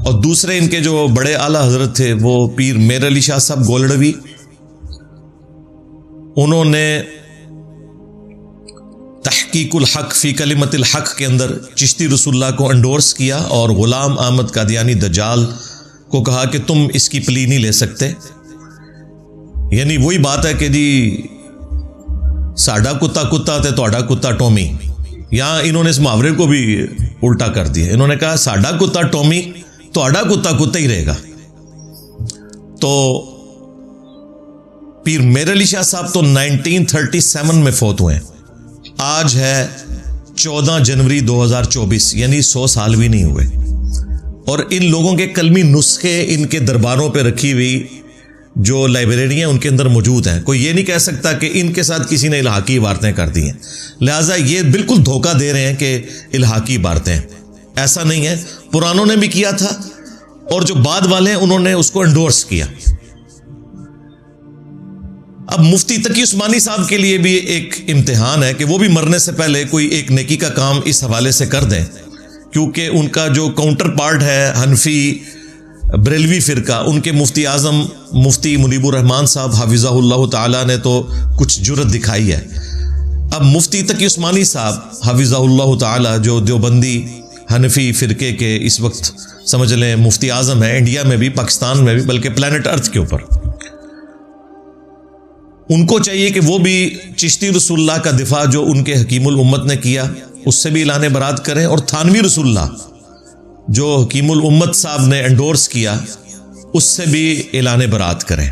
اور دوسرے ان کے جو بڑے اعلیٰ حضرت تھے وہ پیر میر علی شاہ صاحب گولڑوی، انہوں نے تحقیق الحق فی کلمت الحق کے اندر چشتی رسول اللہ کو انڈورس کیا، اور غلام احمد قادیانی دجال کو کہا کہ تم اس کی پلی نہیں لے سکتے۔ یعنی وہی بات ہے کہ جی ساڈا کتا کتا تے تہاڈا کتا ٹومی، یہاں انہوں نے اس محاورے کو بھی الٹا کر دیا، انہوں نے کہا ساڈا کتا ٹومی تہاڈا کتا کتا ہی رہے گا۔ تو پیر میر علی شاہ صاحب تو 1937 میں فوت ہوئے ہیں، آج ہے 14 جنوری 2024، یعنی 100 سال بھی نہیں ہوئے، اور ان لوگوں کے کلمی نسخے ان کے درباروں پہ رکھی ہوئی جو لائبریری ہیں ان کے اندر موجود ہیں۔ کوئی یہ نہیں کہہ سکتا کہ ان کے ساتھ کسی نے الحاقی عبارتیں کر دی ہیں، لہٰذا یہ بالکل دھوکہ دے رہے ہیں کہ الحاقی عبارتیں، ایسا نہیں ہے، پرانوں نے بھی کیا تھا اور جو بعد والے ہیں انہوں نے اس کو انڈورس کیا۔ اب مفتی تقی عثمانی صاحب کے لیے بھی ایک امتحان ہے کہ وہ بھی مرنے سے پہلے کوئی ایک نیکی کا کام اس حوالے سے کر دیں، کیونکہ ان کا جو کاؤنٹر پارٹ ہے حنفی بریلوی فرقہ، ان کے مفتی اعظم مفتی منیب الرحمان صاحب حفظہ اللہ تعالیٰ نے تو کچھ جرت دکھائی ہے۔ اب مفتی تقی عثمانی صاحب حفظہ اللہ تعالیٰ جو دیوبندی حنفی فرقے کے اس وقت سمجھ لیں مفتی اعظم ہیں انڈیا میں بھی، پاکستان میں بھی، بلکہ پلانٹ ارتھ کے اوپر، ان کو چاہیے کہ وہ بھی چشتی رسول اللہ کا دفاع جو ان کے حکیم الامت نے کیا اس سے بھی اعلان برات کریں، اور تھانوی رسول اللہ جو حکیم الامت صاحب نے انڈورس کیا اس سے بھی اعلان برات کریں،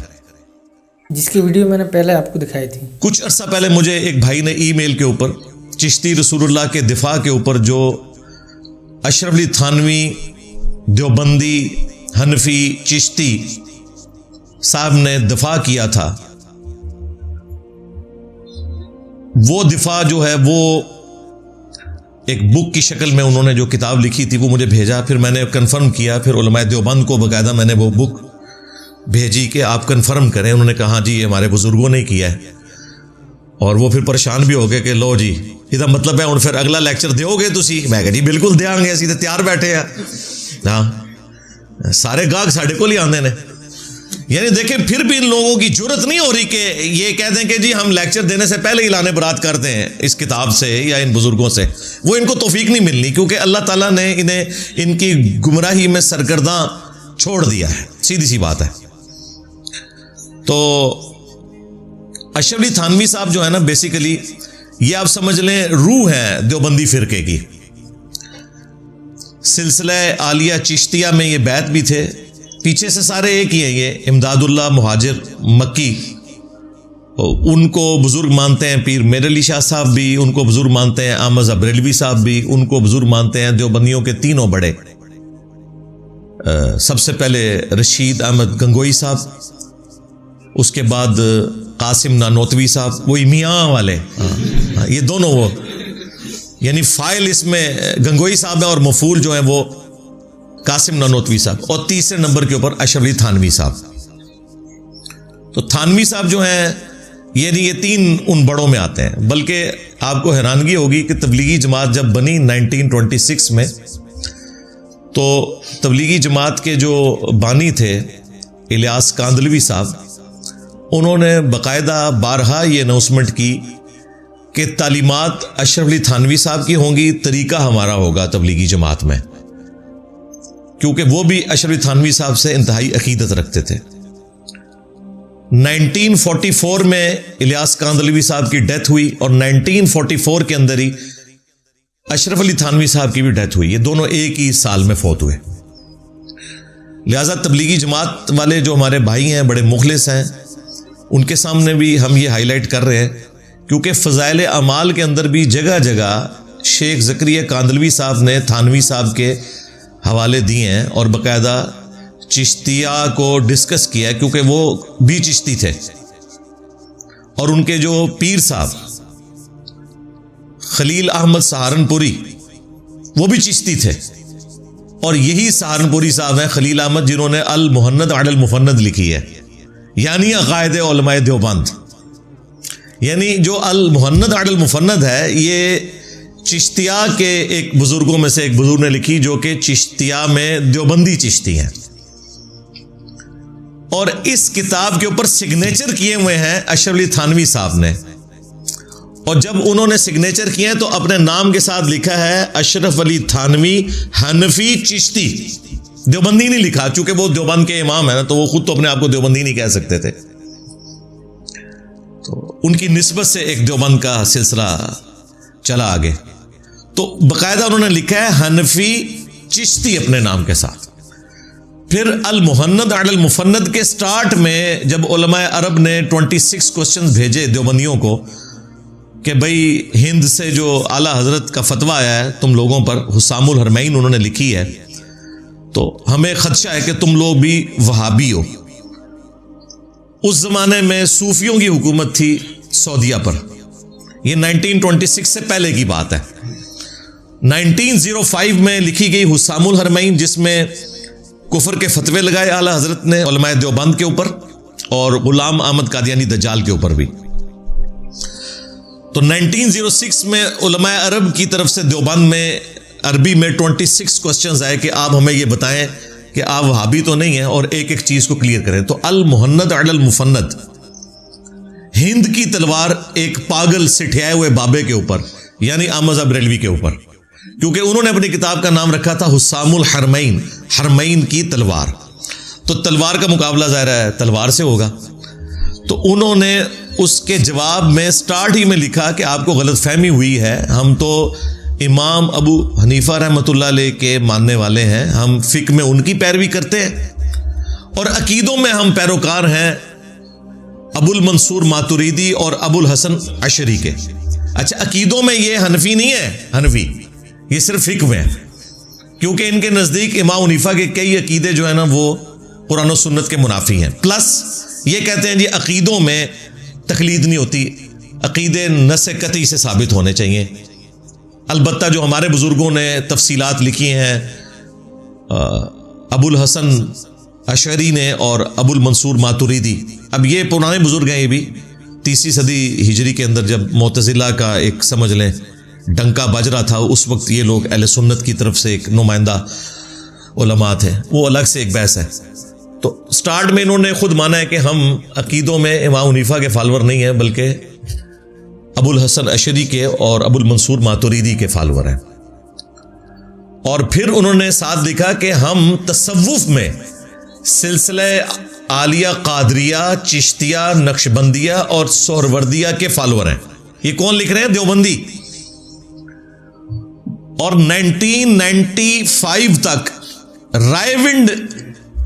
جس کی ویڈیو میں نے پہلے آپ کو دکھائی تھی۔ کچھ عرصہ پہلے مجھے ایک بھائی نے ای میل کے اوپر چشتی رسول اللہ کے دفاع کے اوپر جو اشرف علی تھانوی دیوبندی حنفی چشتی صاحب نے دفاع کیا تھا، وہ دفاع جو ہے وہ ایک بک کی شکل میں انہوں نے جو کتاب لکھی تھی وہ مجھے بھیجا، پھر میں نے کنفرم کیا، پھر علماء دیوبند کو باقاعدہ میں نے وہ بک بھیجی کہ آپ کنفرم کریں، انہوں نے کہا جی یہ ہمارے بزرگوں نے کیا ہے، اور وہ پھر پریشان بھی ہو گئے کہ لو جی یہ مطلب ہے ہوں پھر اگلا لیکچر دیو گے تسی؟ میں کہا جی بالکل دیاں گے، اسی تے تیار بیٹھے ہیں، ہاں سارے گاہک ساڈے کول ہی آندے نے۔ یعنی دیکھیں پھر بھی ان لوگوں کی جرت نہیں ہو رہی کہ یہ کہہ دیں کہ جی ہم لیکچر دینے سے پہلے اعلان برات کرتے ہیں اس کتاب سے یا ان بزرگوں سے، وہ ان کو توفیق نہیں ملنی، کیونکہ اللہ تعالیٰ نے انہیں ان کی گمراہی میں سرگرداں چھوڑ دیا ہے، سیدھی سی بات ہے۔ تو اشرف علی تھانوی صاحب جو ہے نا بیسیکلی یہ آپ سمجھ لیں روح ہے دیوبندی فرقے کی، سلسلہ عالیہ چشتیہ میں یہ بیعت بھی تھے، پیچھے سے سارے ایک ہی ہیں، یہ امداد اللہ مہاجر مکی ان کو بزرگ مانتے ہیں، پیر میر علی شاہ صاحب بھی ان کو بزرگ مانتے ہیں، احمد بریلوی صاحب بھی ان کو بزرگ مانتے ہیں، دیوبندیوں کے تینوں بڑے، سب سے پہلے رشید احمد گنگوئی صاحب، اس کے بعد قاسم نانوتوی صاحب، وہی میاں والے، یہ دونوں وہ یعنی فائل اس میں گنگوئی صاحب ہے اور مفعول جو ہیں وہ قاسم نانوتوی صاحب، اور تیسرے نمبر کے اوپر اشرف علی تھانوی صاحب۔ تو تھانوی صاحب جو ہیں یہ تین ان بڑوں میں آتے ہیں، بلکہ آپ کو حیرانگی ہوگی کہ تبلیغی جماعت جب بنی 1926 میں، تو تبلیغی جماعت کے جو بانی تھے الیاس کاندلوی صاحب، انہوں نے باقاعدہ بارہا یہ اناؤنسمنٹ کی کہ تعلیمات اشرف علی تھانوی صاحب کی ہوں گی، طریقہ ہمارا ہوگا تبلیغی جماعت میں، کیونکہ وہ بھی اشرف علی تھانوی صاحب سے انتہائی عقیدت رکھتے تھے۔ 1944 میں الیاس کاندلوی صاحب کی ڈیتھ ہوئی، اور 1944 کے اندر ہی اشرف علی تھانوی صاحب کی بھی ڈیتھ ہوئی، یہ دونوں ایک ہی سال میں فوت ہوئے۔ لہذا تبلیغی جماعت والے جو ہمارے بھائی ہیں بڑے مخلص ہیں، ان کے سامنے بھی ہم یہ ہائی لائٹ کر رہے ہیں، کیونکہ فضائل اعمال کے اندر بھی جگہ جگہ شیخ زکریا کاندلوی صاحب نے تھانوی صاحب کے حوالے دیے ہیں، اور باقاعدہ چشتیہ کو ڈسکس کیا، کیونکہ وہ بھی چشتی تھے، اور ان کے جو پیر صاحب خلیل احمد سہارنپوری وہ بھی چشتی تھے، اور یہی سہارنپوری صاحب ہیں خلیل احمد جنہوں نے المہند علی المفند لکھی ہے، یعنی عقائد علماء دیوبند، یعنی جو المہند علی المفند ہے یہ چشتیہ کے ایک بزرگوں میں سے ایک بزرگ نے لکھی جو کہ چشتیہ میں دیوبندی چشتی ہیں، اور اس کتاب کے اوپر سگنیچر کیے ہوئے ہیں اشرف علی تھانوی صاحب نے، اور جب انہوں نے سگنیچر کیے ہیں تو اپنے نام کے ساتھ لکھا ہے اشرف علی تھانوی حنفی چشتی، دیوبندی نہیں لکھا، چونکہ وہ دیوبند کے امام ہیں نا، تو وہ خود تو اپنے آپ کو دیوبندی نہیں کہہ سکتے تھے، تو ان کی نسبت سے ایک دیوبند کا سلسلہ چلا آگے، تو باقاعدہ انہوں نے لکھا ہے حنفی چشتی اپنے نام کے ساتھ۔ پھر المحند علی المفند کے سٹارٹ میں جب علماء عرب نے 26 کوسچنز بھیجے دیوبندیوں کو کہ بھئی ہند سے جو اعلیٰ حضرت کا فتویٰ آیا ہے تم لوگوں پر، حسام الحرمین انہوں نے لکھی ہے، تو ہمیں خدشہ ہے کہ تم لوگ بھی وہابی ہو۔ اس زمانے میں صوفیوں کی حکومت تھی سعودیہ پر، یہ 1926 سے پہلے کی بات ہے۔ 1905 میں لکھی گئی حسام الحرمین، جس میں کفر کے فتوے لگائے اعلیٰ حضرت نے علماء دیوبند کے اوپر اور غلام احمد قادیانی دجال کے اوپر بھی۔ تو 1906 میں علماء عرب کی طرف سے دیوبند میں عربی میں 26 کوسچنز آئے کہ آپ ہمیں یہ بتائیں کہ آپ وہابی تو نہیں ہیں، اور ایک ایک چیز کو کلیئر کریں۔ تو المحند علی المفند، ہند کی تلوار ایک پاگل سٹھیائے ہوئے بابے کے اوپر، یعنی احمد بریلوی کے اوپر، کیونکہ انہوں نے اپنی کتاب کا نام رکھا تھا حسام الحرمین، حرمین کی تلوار، تو تلوار کا مقابلہ ظاہر ہے تلوار سے ہوگا۔ تو انہوں نے اس کے جواب میں سٹارٹ ہی میں لکھا کہ آپ کو غلط فہمی ہوئی ہے، ہم تو امام ابو حنیفہ رحمۃ اللہ علیہ کے ماننے والے ہیں، ہم فقہ میں ان کی پیروی کرتے ہیں، اور عقیدوں میں ہم پیروکار ہیں ابو المنصور ماتوریدی اور ابو الحسن عشری کے۔ اچھا، عقیدوں میں یہ حنفی نہیں ہے، حنفی یہ صرف فقہ میں ہے، کیونکہ ان کے نزدیک امام حنیفہ کے کئی عقیدے جو ہے نا وہ قرآن و سنت کے منافی ہیں، پلس یہ کہتے ہیں جی عقیدوں میں تقلید نہیں ہوتی، عقیدے نص قطعی سے ثابت ہونے چاہیے۔ البتہ جو ہمارے بزرگوں نے تفصیلات لکھی ہیں، ابو الحسن عشری نے اور ابو المنصور ماتوریدی، اب یہ پرانے بزرگ ہیں، یہ بھی 30ویں صدی ہجری کے اندر جب معتزلہ کا ایک سمجھ لیں ڈنکا بج رہا تھا، اس وقت یہ لوگ اہل سنت کی طرف سے ایک نمائندہ علماء تھے، وہ الگ سے ایک بحث ہے۔ تو سٹارٹ میں انہوں نے خود مانا ہے کہ ہم عقیدوں میں امام حنیفہ کے فالور نہیں ہیں، بلکہ ابو الحسن عشری کے اور ابو المنصور ماتوریدی کے فالور ہیں۔ اور پھر انہوں نے ساتھ لکھا کہ ہم تصوف میں سلسلہ عالیہ قادریہ، چشتیہ، نقشبندیہ اور سہروردیہ کے فالور ہیں۔ یہ کون لکھ رہے ہیں؟ دیوبندی۔ اور 1995 تک رائے ونڈ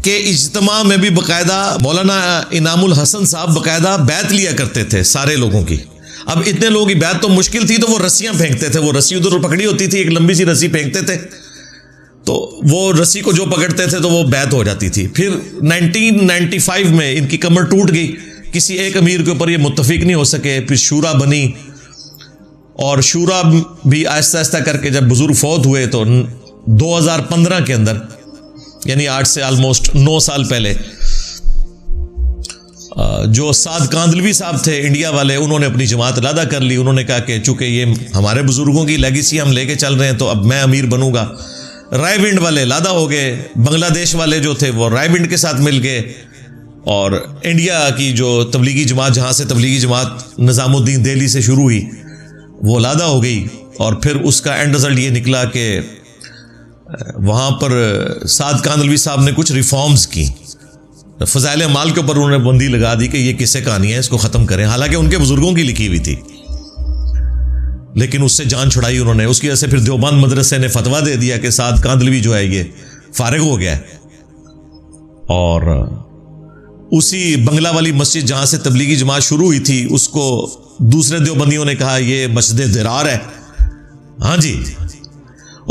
کے اجتماع میں بھی باقاعدہ مولانا انعام الحسن صاحب باقاعدہ بیعت لیا کرتے تھے سارے لوگوں کی۔ اب اتنے لوگوں کی بیعت تو مشکل تھی، تو وہ رسیاں پھینکتے تھے، وہ رسی ادھر پکڑی ہوتی تھی، ایک لمبی سی رسی پھینکتے تھے، تو وہ رسی کو جو پکڑتے تھے تو وہ بیعت ہو جاتی تھی۔ پھر 1995 میں ان کی کمر ٹوٹ گئی، کسی ایک امیر کے اوپر یہ متفق نہیں ہو سکے، پھر شورا بنی، اور شورا بھی آہستہ آہستہ کر کے جب بزرگ فوت ہوئے تو 2015 کے اندر، یعنی آج سے آلموسٹ 9 سال پہلے، جو سعد کاندلوی صاحب تھے انڈیا والے، انہوں نے اپنی جماعت علیحدہ کر لی۔ انہوں نے کہا کہ چونکہ یہ ہمارے بزرگوں کی لیگیسی ہم لے کے چل رہے ہیں تو اب میں امیر بنوں گا۔ رائے ونڈ والے علیحدہ ہو گئے، بنگلہ دیش والے جو تھے وہ رائے ونڈ کے ساتھ مل گئے، اور انڈیا کی جو تبلیغی جماعت، جہاں سے تبلیغی جماعت نظام الدین دہلی سے شروع ہوئی، وہ علیحدہ ہو گئی۔ اور پھر اس کا اینڈ رزلٹ یہ نکلا کہ وہاں پر سعد کاندلوی صاحب نے کچھ ریفارمز کی، فضائل اعمال کے اوپر انہوں نے بندی لگا دی کہ یہ قصے کہانی ہے، اس کو ختم کریں، حالانکہ ان کے بزرگوں کی لکھی ہوئی تھی، لیکن اس سے جان چھڑائی انہوں نے۔ اس کی وجہ سے پھر دیوبند مدرسے نے فتویٰ دے دیا کہ سعد کاندلوی جو ہے یہ فارغ ہو گیا ہے، اور اسی بنگلہ والی مسجد جہاں سے تبلیغی جماعت شروع ہوئی تھی اس کو دوسرے دیوبندیوں نے کہا یہ مسجد درار ہے، ہاں جی،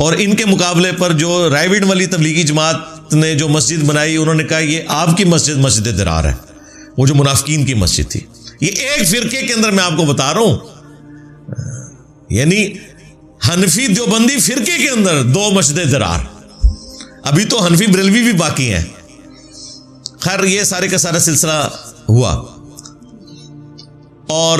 اور ان کے مقابلے پر جو رائے ونڈ والی تبلیغی جماعت نے جو مسجد بنائی، انہوں نے کہا یہ آپ کی مسجد مسجد درار ہے، وہ جو منافقین کی مسجد تھی۔ یہ ایک فرقے کے اندر میں آپ کو بتا رہا ہوں، یعنی حنفی دیوبندی فرقے کے اندر 2 مسجد درار، ابھی تو حنفی بریلوی بھی باقی ہیں۔ خیر، یہ سارے کا سارا سلسلہ ہوا، اور